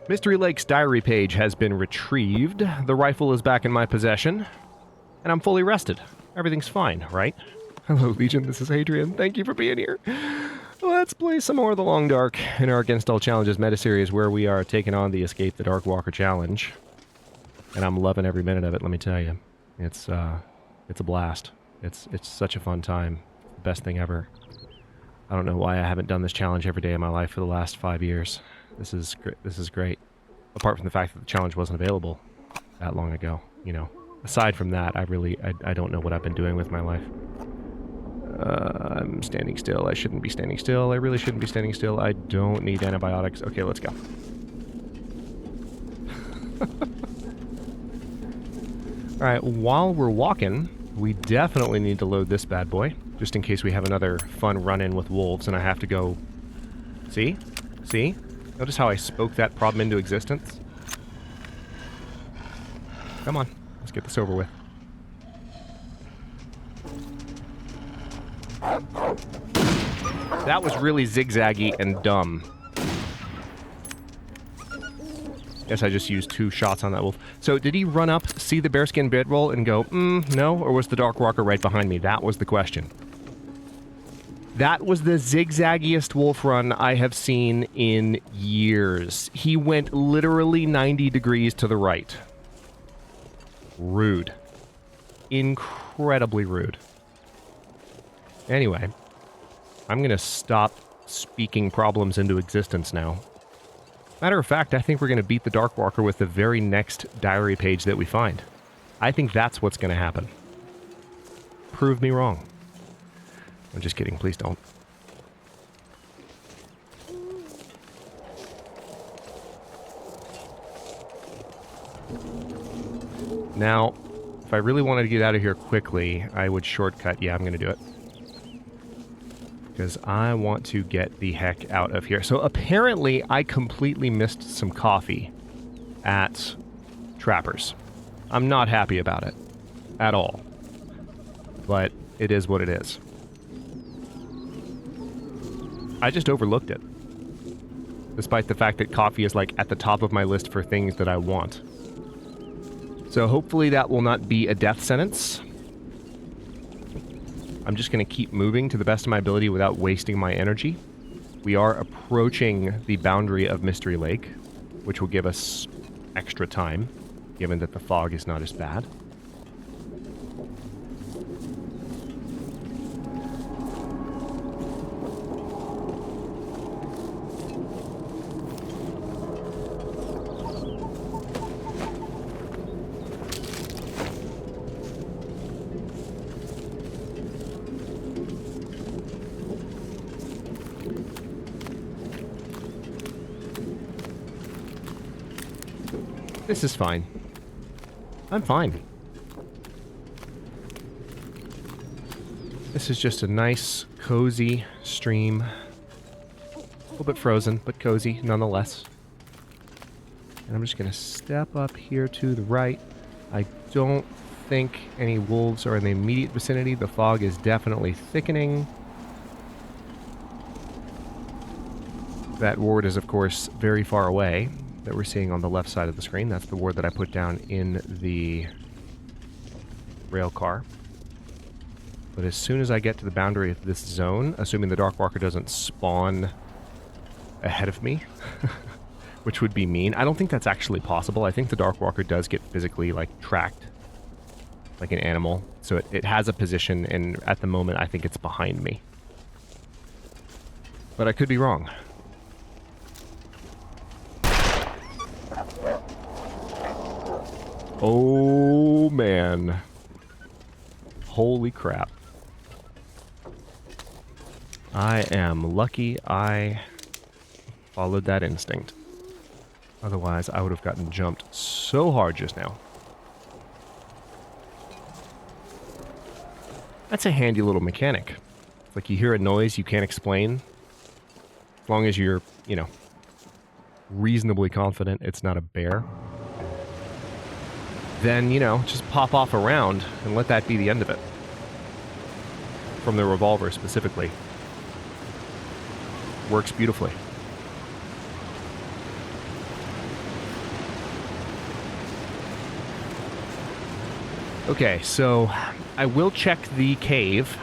Mystery Lake's diary page has been retrieved. The rifle is back in my possession. And I'm fully rested. Everything's fine, right? Hello, Legion. This is Hadrian. Thank you for being here. Let's play some more of the Long Dark in our Against All Challenges meta-series where we are taking on the Escape the Darkwalker challenge. And I'm loving every minute of it, let me tell you. It's a blast. It's such a fun time. The best thing ever. I don't know why I haven't done this challenge every day of my life for the last 5 years. This is great. Apart from the fact that the challenge wasn't available that long ago, you know. Aside from that, I don't know what I've been doing with my life. I'm standing still. I shouldn't be standing still. I really shouldn't be standing still. I don't need antibiotics. Okay, let's go. Alright, while we're walking, we definitely need to load this bad boy, just in case we have another fun run-in with wolves and I have to go... See? See? Notice how I spoke that problem into existence? Come on. Let's get this over with. That was really zigzaggy and dumb. Guess I just used 2 shots on that wolf. So did he run up, see the bearskin bedroll, and go, no? Or was the Darkwalker right behind me? That was the question. That was the zigzaggiest wolf run I have seen in years. He went literally 90 degrees to the right. Rude. Incredibly rude. Anyway, I'm going to stop speaking problems into existence now. Matter of fact, I think we're going to beat the Darkwalker with the very next diary page that we find. I think that's what's going to happen. Prove me wrong. I'm just kidding, please don't. Now, if I really wanted to get out of here quickly, I would shortcut. Yeah, I'm going to do it. Because I want to get the heck out of here. So apparently, I completely missed some coffee at Trapper's. I'm not happy about it. At all. But it is what it is. I just overlooked it. Despite the fact that coffee is like at the top of my list for things that I want. So hopefully that will not be a death sentence. I'm just going to keep moving to the best of my ability without wasting my energy. We are approaching the boundary of Mystery Lake, which will give us extra time, given that the fog is not as bad. This is fine. I'm fine. This is just a nice, cozy stream. A little bit frozen, but cozy nonetheless. And I'm just going to step up here to the right. I don't think any wolves are in the immediate vicinity. The fog is definitely thickening. That ward is, of course, very far away. That we're seeing on the left side of the screen. That's the word that I put down in the rail car. But as soon as I get to the boundary of this zone, assuming the Darkwalker doesn't spawn ahead of me, which would be mean. I don't think that's actually possible. I think the Darkwalker does get physically, like, tracked like an animal. So it has a position, and at the moment I think it's behind me. But I could be wrong. Oh, man. Holy crap. I am lucky I followed that instinct. Otherwise, I would have gotten jumped so hard just now. That's a handy little mechanic. It's like you hear a noise you can't explain. As long as you're, you know, reasonably confident it's not a bear. Then, you know, just pop off a round and let that be the end of it. From the revolver, specifically. Works beautifully. Okay, so I will check the cave.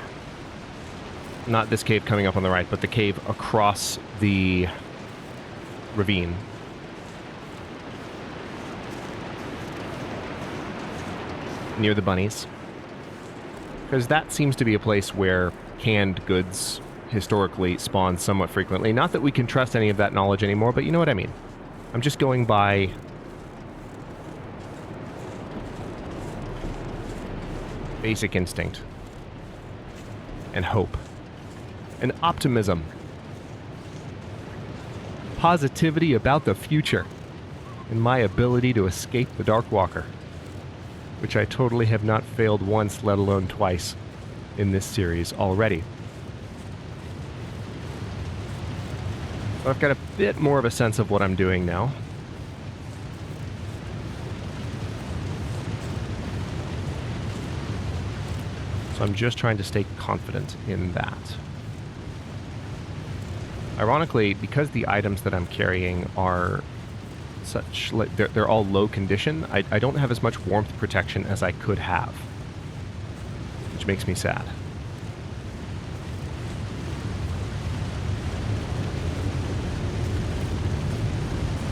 Not this cave coming up on the right, but the cave across the ravine. Near the bunnies. Because that seems to be a place where canned goods historically spawn somewhat frequently. Not that we can trust any of that knowledge anymore, but you know what I mean. I'm just going by basic instinct and hope and optimism. Positivity about the future and my ability to escape the Darkwalker, which I totally have not failed once, let alone twice, in this series already. So I've got a bit more of a sense of what I'm doing now. So I'm just trying to stay confident in that. Ironically, because the items that I'm carrying are such, like, they're all low condition, I don't have as much warmth protection as I could have, which makes me sad.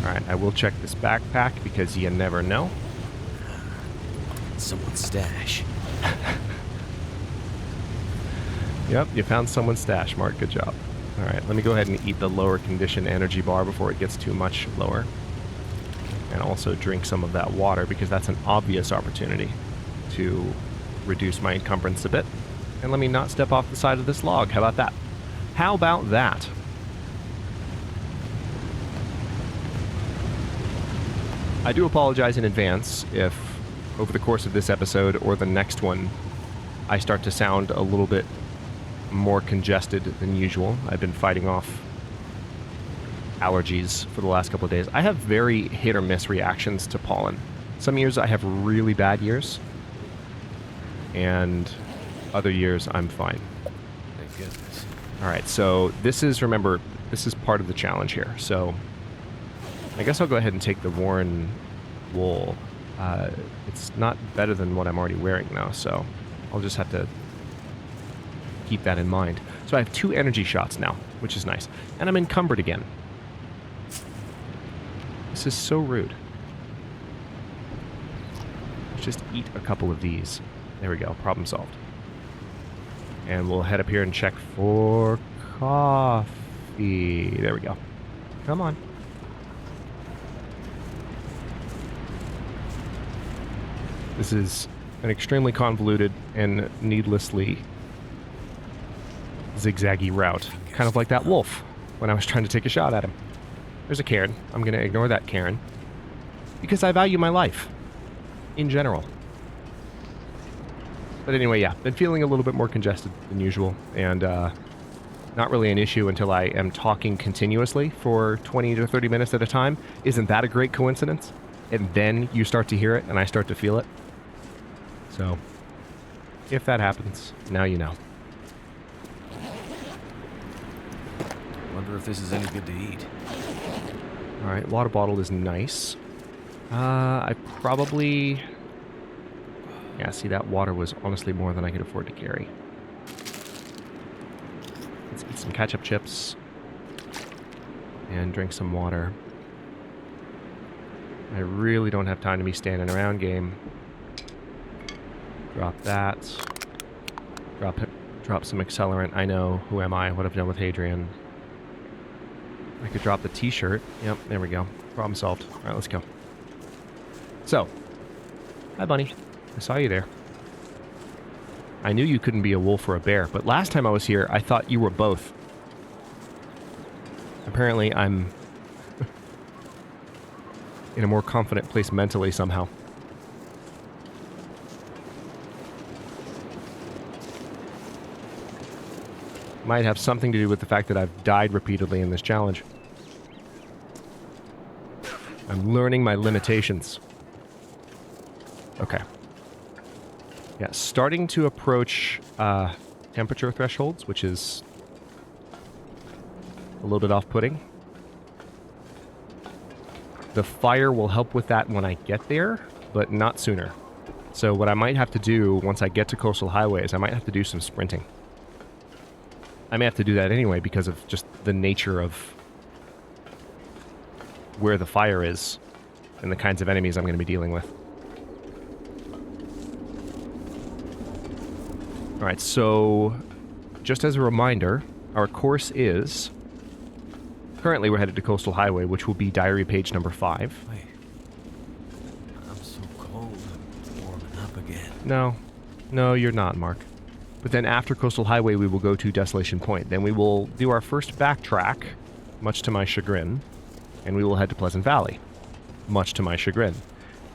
Alright, I will check this backpack because you never know. Someone's stash. Yep, you found someone's stash, Mark. Good job. Alright, let me go ahead and eat the lower condition energy bar before it gets too much lower. And also drink some of that water because that's an obvious opportunity to reduce my encumbrance a bit. And let me not step off the side of this log. How about that? How about that? I do apologize in advance if over the course of this episode or the next one I start to sound a little bit more congested than usual. I've been fighting off allergies for the last couple of days. I have very hit or miss reactions to pollen. Some years I have really bad years, and other years I'm fine. Thank goodness. Alright, so this is, remember, this is part of the challenge here. So I guess I'll go ahead and take the Warren wool. It's not better than what I'm already wearing though, so I'll just have to keep that in mind. So I have 2 energy shots now, which is nice. And I'm encumbered again. This is so rude. Let's just eat a couple of these. There we go, problem solved. And we'll head up here and check for coffee. There we go. Come on. This is an extremely convoluted and needlessly zigzaggy route. Kind of like that wolf when I was trying to take a shot at him. There's a Karen. I'm going to ignore that Karen. Because I value my life. In general. But anyway, yeah. Been feeling a little bit more congested than usual. And not really an issue until I am talking continuously for 20 to 30 minutes at a time. Isn't that a great coincidence? And then you start to hear it and I start to feel it. So, if that happens, now you know. Wonder if this is any good to eat. Alright, water bottle is nice. I probably... Yeah, see, that water was honestly more than I could afford to carry. Let's eat some ketchup chips. And drink some water. I really don't have time to be standing around, game. Drop that. Drop some accelerant. I know. Who am I? What have I done with Hadrian? I could drop the t-shirt. Yep, there we go. Problem solved. Alright, let's go. So. Hi, bunny. I saw you there. I knew you couldn't be a wolf or a bear, but last time I was here, I thought you were both. Apparently, I'm in a more confident place mentally somehow. Might have something to do with the fact that I've died repeatedly in this challenge. I'm learning my limitations. Okay. Yeah, starting to approach temperature thresholds, which is a little bit off-putting. The fire will help with that when I get there, but not sooner. So what I might have to do once I get to coastal highways, I might have to do some sprinting. I may have to do that anyway because of just the nature of where the fire is and the kinds of enemies I'm going to be dealing with. Alright, so just as a reminder, our course is... Currently we're headed to Coastal Highway, which will be diary page number 5. Wait. I'm so cold. I'm warming up again. No, you're not, Mark. But then after Coastal Highway, we will go to Desolation Point. Then we will do our first backtrack, much to my chagrin, and we will head to Pleasant Valley, much to my chagrin.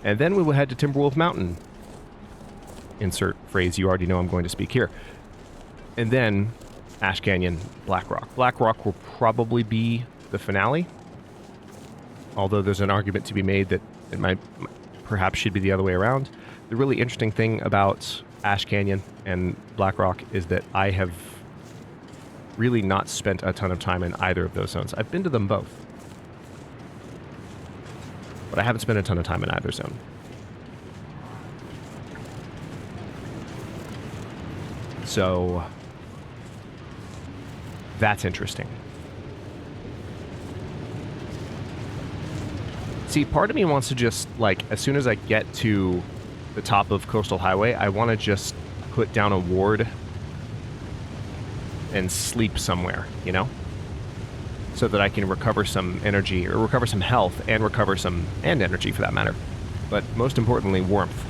And then we will head to Timberwolf Mountain. Insert phrase you already know I'm going to speak here. And then Ash Canyon, Black Rock. Black Rock will probably be the finale, although there's an argument to be made that it might perhaps should be the other way around. The really interesting thing about Ash Canyon and Black Rock is that I have really not spent a ton of time in either of those zones. I've been to them both, but I haven't spent a ton of time in either zone. So that's interesting. See, part of me wants to just, like, as soon as I get to the top of Coastal Highway, I want to just put down a ward and sleep somewhere, you know? So that I can recover some energy, or recover some health, and recover some, and energy for that matter. But most importantly, warmth.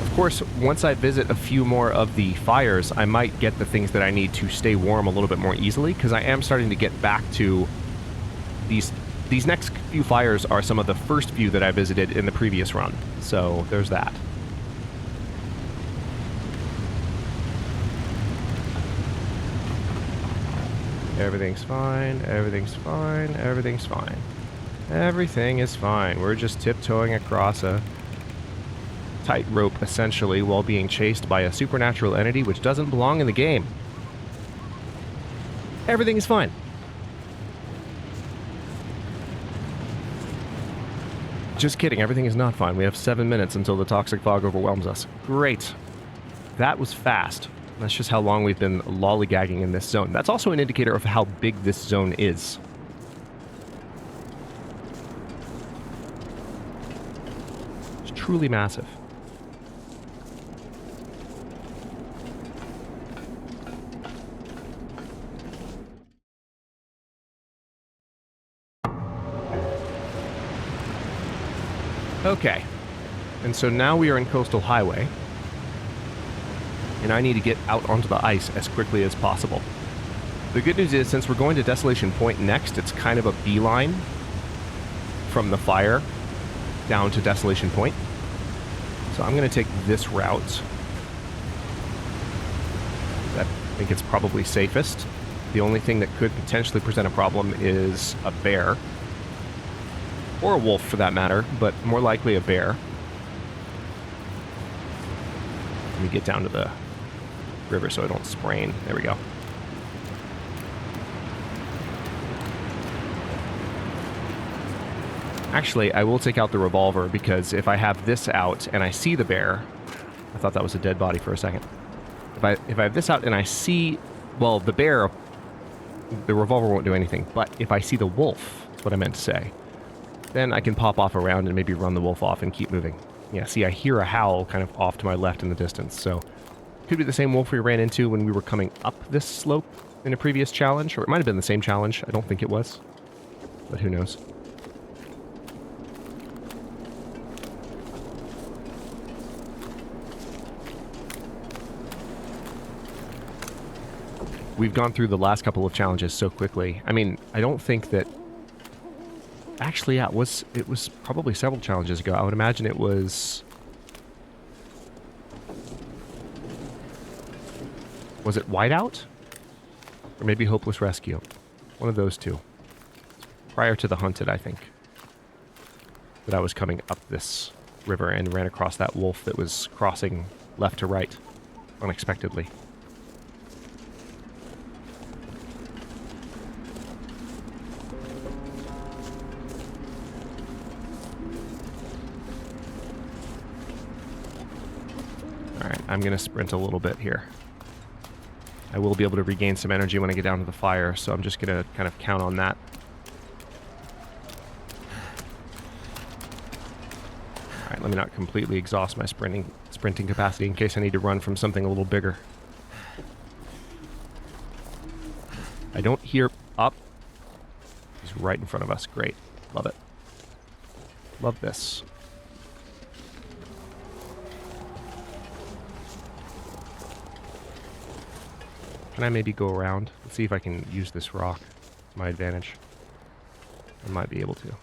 Of course, once I visit a few more of the fires, I might get the things that I need to stay warm a little bit more easily, because I am starting to get back to these next few fires are some of the first few that I visited in the previous run. So there's that. Everything's fine, everything's fine, everything's fine. Everything is fine. We're just tiptoeing across a tightrope, essentially, while being chased by a supernatural entity which doesn't belong in the game. Everything is fine. Just kidding, everything is not fine. We have 7 minutes until the toxic fog overwhelms us. Great. That was fast. That's just how long we've been lollygagging in this zone. That's also an indicator of how big this zone is. It's truly massive. Okay, and so now we are in Coastal Highway, and I need to get out onto the ice as quickly as possible. The good news is, since we're going to Desolation Point next, it's kind of a beeline from the fire down to Desolation Point. So I'm going to take this route. I think it's probably safest. The only thing that could potentially present a problem is a bear. Or a wolf, for that matter, but more likely a bear. Let me get down to the river so I don't sprain. There we go. Actually, I will take out the revolver, because if I have this out and I see the bear... I thought that was a dead body for a second. If I have this out and I see... Well, the bear... The revolver won't do anything, but if I see the wolf, that's what I meant to say, then I can pop off around and maybe run the wolf off and keep moving. Yeah, see, I hear a howl kind of off to my left in the distance, so... Could be the same wolf we ran into when we were coming up this slope in a previous challenge, or it might have been the same challenge. I don't think it was, but who knows. We've gone through the last couple of challenges so quickly. I mean, I don't think that... Actually, yeah, it was probably several challenges ago. I would imagine it was... Was it Whiteout? Or maybe Hopeless Rescue? One of those two. Prior to the Hunted, I think. That I was coming up this river and ran across that wolf that was crossing left to right unexpectedly. I'm going to sprint a little bit here. I will be able to regain some energy when I get down to the fire, so I'm just going to kind of count on that. Alright, let me not completely exhaust my sprinting capacity in case I need to run from something a little bigger. I don't hear up. He's right in front of us. Great. Love it. Love this. Can I maybe go around? Let's see if I can use this rock to my advantage. I might be able to.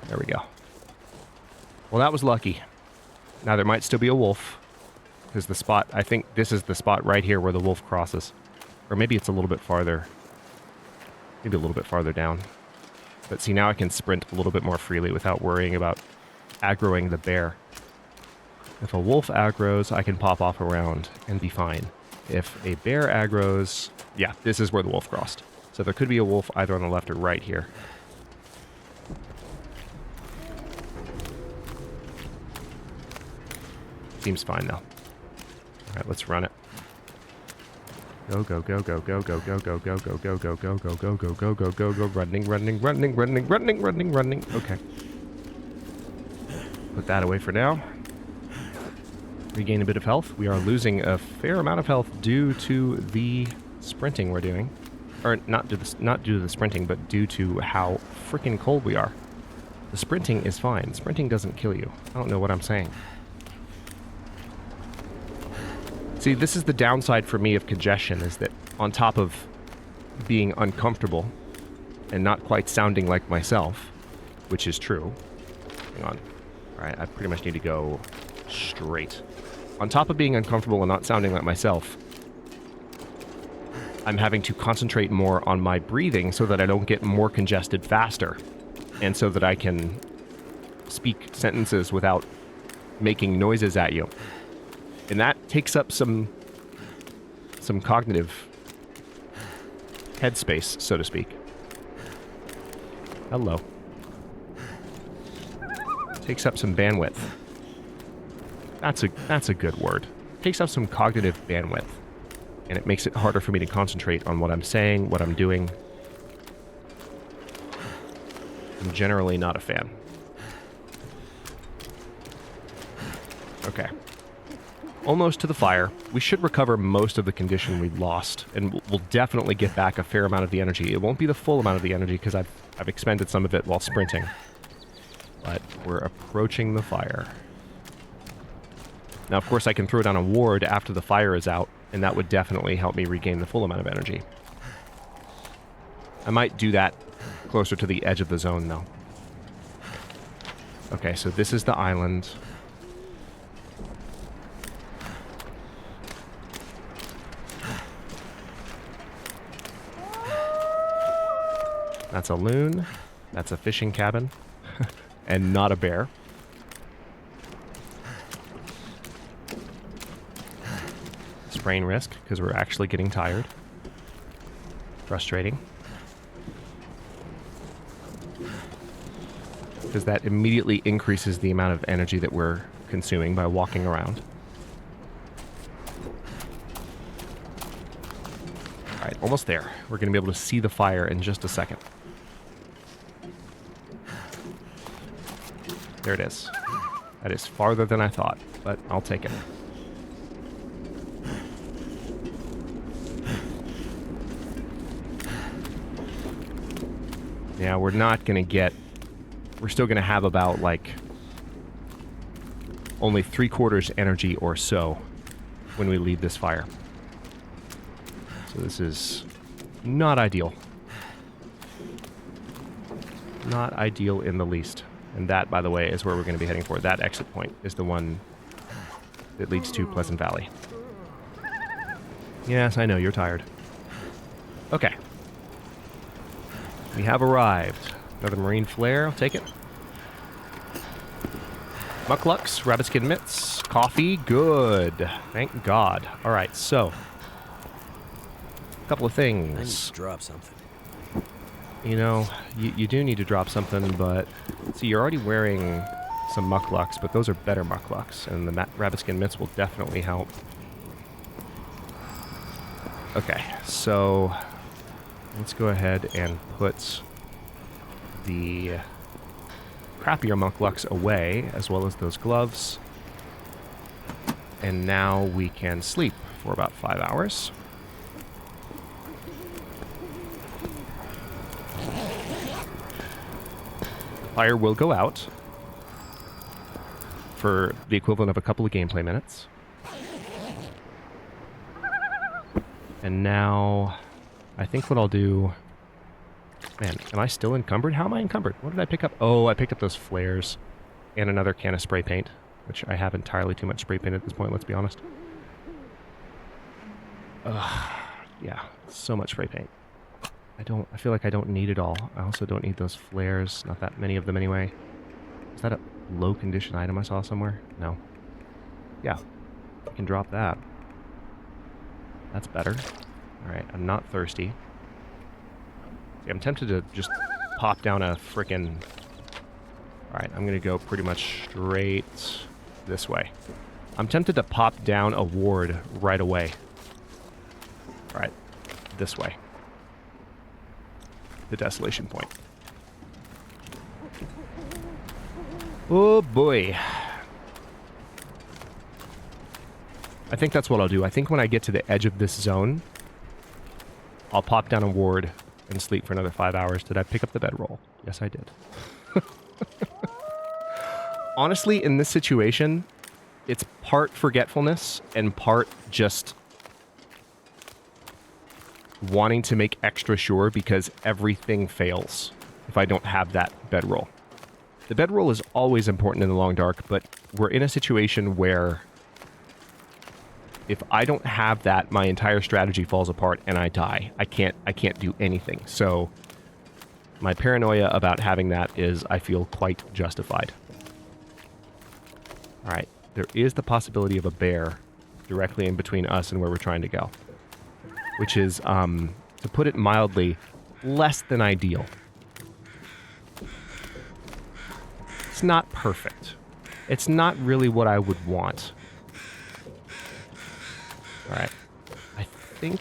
There we go. Well, that was lucky. Now, there might still be a wolf. Because the spot, I think this is the spot right here where the wolf crosses. Or maybe it's a little bit farther. Maybe a little bit farther down. But see, now I can sprint a little bit more freely without worrying about aggroing the bear. If a wolf aggroes, I can pop off around and be fine. If a bear aggroes, yeah, this is where the wolf crossed. So there could be a wolf either on the left or right here. Seems fine though. Alright, let's run it. Go, go, go, go, go, go, go, go, go, go, go, go, go, go, go, go, go, go, go, go, running, running, running, running, running, running, running. Okay. Put that away for now. Regain a bit of health. We are losing a fair amount of health due to the sprinting we're doing. Or not due to the sprinting, but due to how freaking cold we are. The sprinting is fine. Sprinting doesn't kill you. I don't know what I'm saying. See, this is the downside for me of congestion, is that on top of being uncomfortable and not quite sounding like myself, which is true. Hang on. Alright, I pretty much need to go straight. On top of being uncomfortable and not sounding like myself, I'm having to concentrate more on my breathing so that I don't get more congested faster. And so that I can speak sentences without making noises at you. And that takes up some cognitive headspace, so to speak. Hello. Takes up some bandwidth. That's a good word. Takes up some cognitive bandwidth. And it makes it harder for me to concentrate on what I'm saying, what I'm doing. I'm generally not a fan. Okay. Almost to the fire. We should recover most of the condition we lost, and we'll definitely get back a fair amount of the energy. It won't be the full amount of the energy because I've expended some of it while sprinting. But we're approaching the fire. Now, of course, I can throw down a ward after the fire is out, and that would definitely help me regain the full amount of energy. I might do that closer to the edge of the zone, though. Okay, so this is the island. That's a loon. That's a fishing cabin. And not a bear. Sprain risk, because we're actually getting tired. Frustrating. Because that immediately increases the amount of energy that we're consuming by walking around. Alright, almost there. We're going to be able to see the fire in just a second. There it is. That is farther than I thought, but I'll take it. Yeah, we're not going to get... We're still going to have about, like, only 3/4 energy or so when we leave this fire. So this is not ideal. Not ideal in the least. And that, by the way, is where we're going to be heading for. That exit point is the one that leads to Pleasant Valley. Yes, I know, you're tired. Okay. We have arrived. Another marine flare, I'll take it. Mucklux, rabbit skin mitts, coffee, good. Thank God. Alright, so. A couple of I need things. to drop something. You know, you do need to drop something, but... See, you're already wearing some mucklucks, but those are better mucklucks, and the rabbit skin mitts will definitely help. Okay, so... Let's go ahead and put the crappier mucklucks away, as well as those gloves. And now we can sleep for about 5 hours. Fire will go out for the equivalent of a couple of gameplay minutes. And now, I think what I'll do... Man, am I still encumbered? How am I encumbered? What did I pick up? Oh, I picked up those flares and another can of spray paint, which I have entirely too much spray paint at this point, let's be honest. Yeah, so much spray paint. I feel like I don't need it all. I also don't need those flares, not that many of them anyway. Is that a low condition item I saw somewhere? No. Yeah, I can drop that. That's better. Alright, I'm not thirsty. See, I'm tempted to just pop down a frickin'... Alright, I'm gonna go pretty much straight this way. I'm tempted to pop down a ward right away. Alright, this way. The desolation point. Oh boy. I think that's what I'll do. I think when I get to the edge of this zone, I'll pop down a ward and sleep for another 5 hours. Did I pick up the bedroll? Yes, I did. Honestly, in this situation, it's part forgetfulness and part just wanting to make extra sure because everything fails if I don't have that bedroll. The bedroll is always important in the long dark, but we're in a situation where if I don't have that, my entire strategy falls apart and I die. I can't do anything. So my paranoia about having that is, I feel, quite justified. Alright, there is the possibility of a bear directly in between us and where we're trying to go. Which is, to put it mildly, less than ideal. It's not perfect. It's not really what I would want. Alright, I think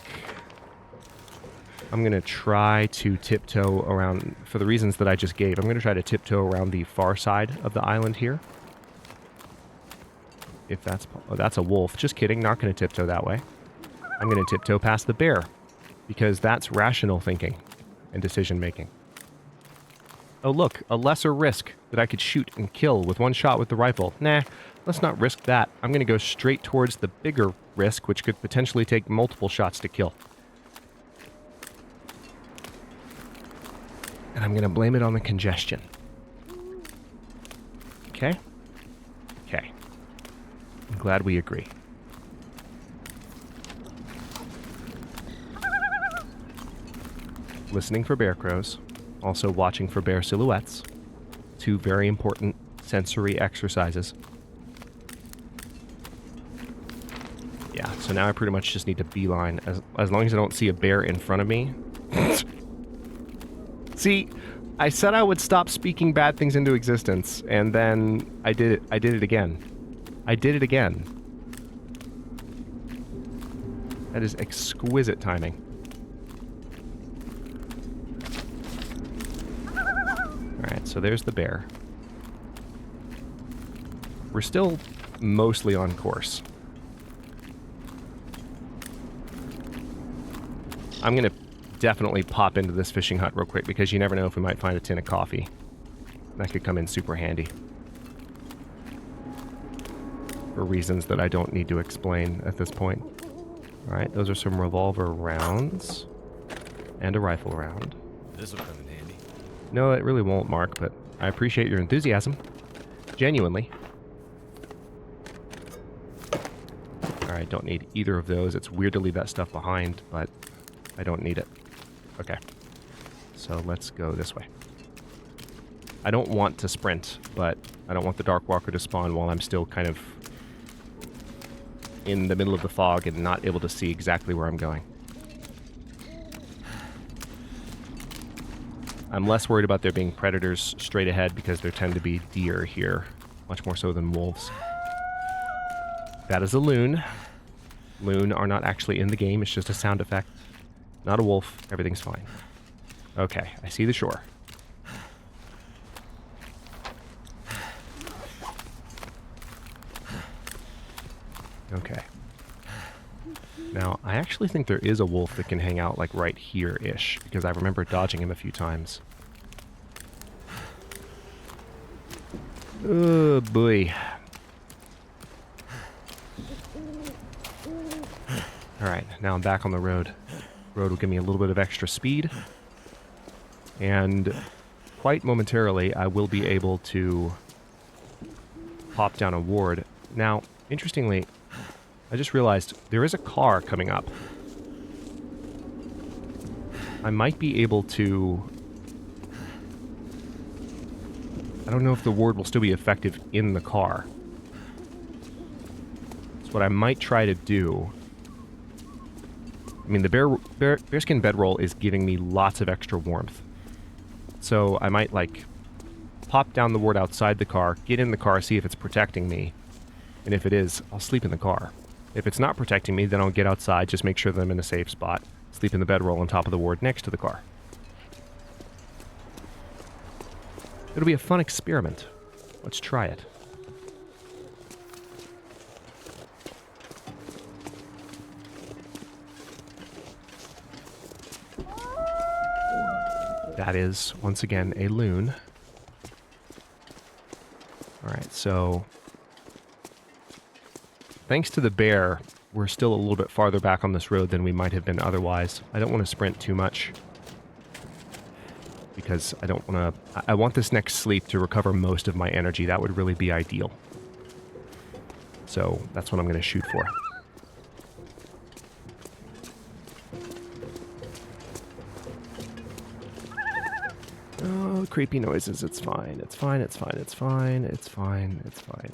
I'm going to try to tiptoe around, for the reasons that I just gave, I'm going to try to tiptoe around the far side of the island here. If that's... Oh, that's a wolf. Just kidding, not going to tiptoe that way. I'm going to tiptoe past the bear, because that's rational thinking and decision making. Oh look, a lesser risk that I could shoot and kill with one shot with the rifle. Nah, let's not risk that. I'm going to go straight towards the bigger risk, which could potentially take multiple shots to kill. And I'm going to blame it on the congestion. Okay? Okay. I'm glad we agree. Listening for bear crows. Also watching for bear silhouettes. Two very important sensory exercises. Yeah, so now I pretty much just need to beeline. As long as I don't see a bear in front of me. See, I said I would stop speaking bad things into existence, and then I did it. I did it again. I did it again. That is exquisite timing. Alright, so there's the bear. We're still mostly on course. I'm going to definitely pop into this fishing hut real quick because you never know if we might find a tin of coffee. That could come in super handy. For reasons that I don't need to explain at this point. Alright, those are some revolver rounds. And a rifle round. This'll come in handy. No, it really won't, Mark, but I appreciate your enthusiasm. Genuinely. Alright, don't need either of those. It's weird to leave that stuff behind, but I don't need it. Okay. So let's go this way. I don't want to sprint, but I don't want the Darkwalker to spawn while I'm still kind of in the middle of the fog and not able to see exactly where I'm going. I'm less worried about there being predators straight ahead because there tend to be deer here, much more so than wolves. That is a loon. Loon are not actually in the game, it's just a sound effect. Not a wolf, everything's fine. Okay, I see the shore. Okay. Now, I actually think there is a wolf that can hang out, like, right here-ish, because I remember dodging him a few times. Oh, boy. Alright, now I'm back on the road. Road will give me a little bit of extra speed. And quite momentarily, I will be able to pop down a ward. Now, interestingly, I just realized there is a car coming up. I might be able to... I don't know if the ward will still be effective in the car. So what I might try to do... I mean, the bearskin bedroll is giving me lots of extra warmth. So I might, like, pop down the ward outside the car, get in the car, see if it's protecting me. And if it is, I'll sleep in the car. If it's not protecting me, then I'll get outside, just make sure that I'm in a safe spot. Sleep in the bedroll on top of the ward next to the car. It'll be a fun experiment. Let's try it. That is, once again, a loon. Alright, so... thanks to the bear, we're still a little bit farther back on this road than we might have been otherwise. I don't want to sprint too much. Because I don't want to... I want this next sleep to recover most of my energy. That would really be ideal. So, that's what I'm going to shoot for. Oh, creepy noises. It's fine. It's fine. It's fine. It's fine. It's fine. It's fine.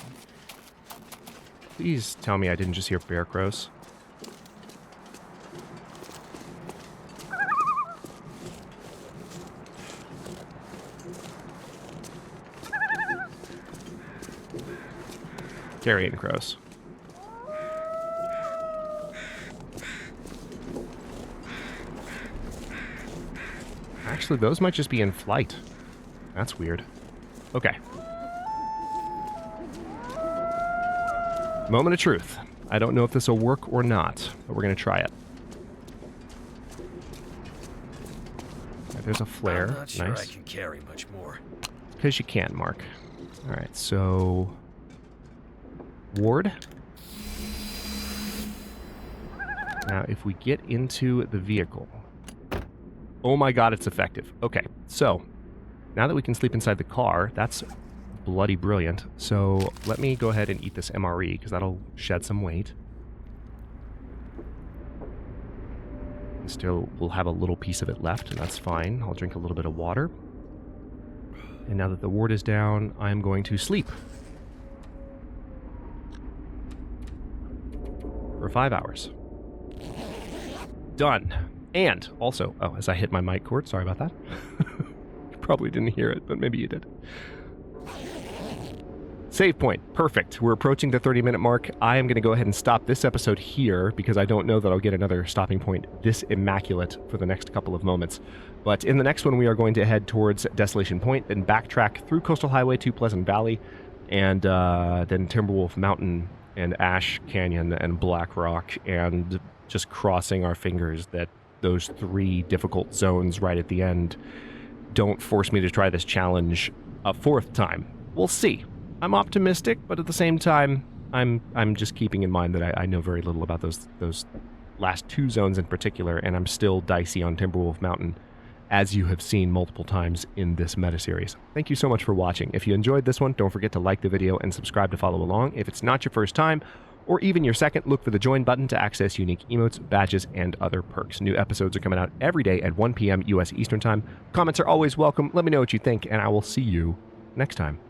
Please tell me I didn't just hear bear crows. Carrion crows. Actually, those might just be in flight. That's weird. Okay. Moment of truth. I don't know if this will work or not, but we're going to try it. Right, there's a flare. I'm not sure nice. I can carry much more. Because you can, Mark. Alright, so... ward. Now, if we get into the vehicle... oh my god, it's effective. Okay, so... now that we can sleep inside the car, that's bloody brilliant. So, let me go ahead and eat this MRE, because that'll shed some weight. Still, we'll have a little piece of it left, and that's fine. I'll drink a little bit of water. And now that the ward is down, I'm going to sleep. For 5 hours. Done. And, also, oh, as I hit my mic cord, sorry about that. You probably didn't hear it, but maybe you did. Save point. Perfect. We're approaching the 30-minute mark. I am going to go ahead and stop this episode here because I don't know that I'll get another stopping point this immaculate for the next couple of moments. But in the next one, we are going to head towards Desolation Point, then backtrack through Coastal Highway to Pleasant Valley, and then Timberwolf Mountain and Ash Canyon and Black Rock, and just crossing our fingers that those 3 difficult zones right at the end don't force me to try this challenge a 4th time. We'll see. I'm optimistic, but at the same time, I'm just keeping in mind that I know very little about those last 2 zones in particular, and I'm still dicey on Timberwolf Mountain, as you have seen multiple times in this meta-series. Thank you so much for watching. If you enjoyed this one, don't forget to like the video and subscribe to follow along. If it's not your first time, or even your second, look for the join button to access unique emotes, badges, and other perks. New episodes are coming out every day at 1 p.m. U.S. Eastern Time. Comments are always welcome. Let me know what you think, and I will see you next time.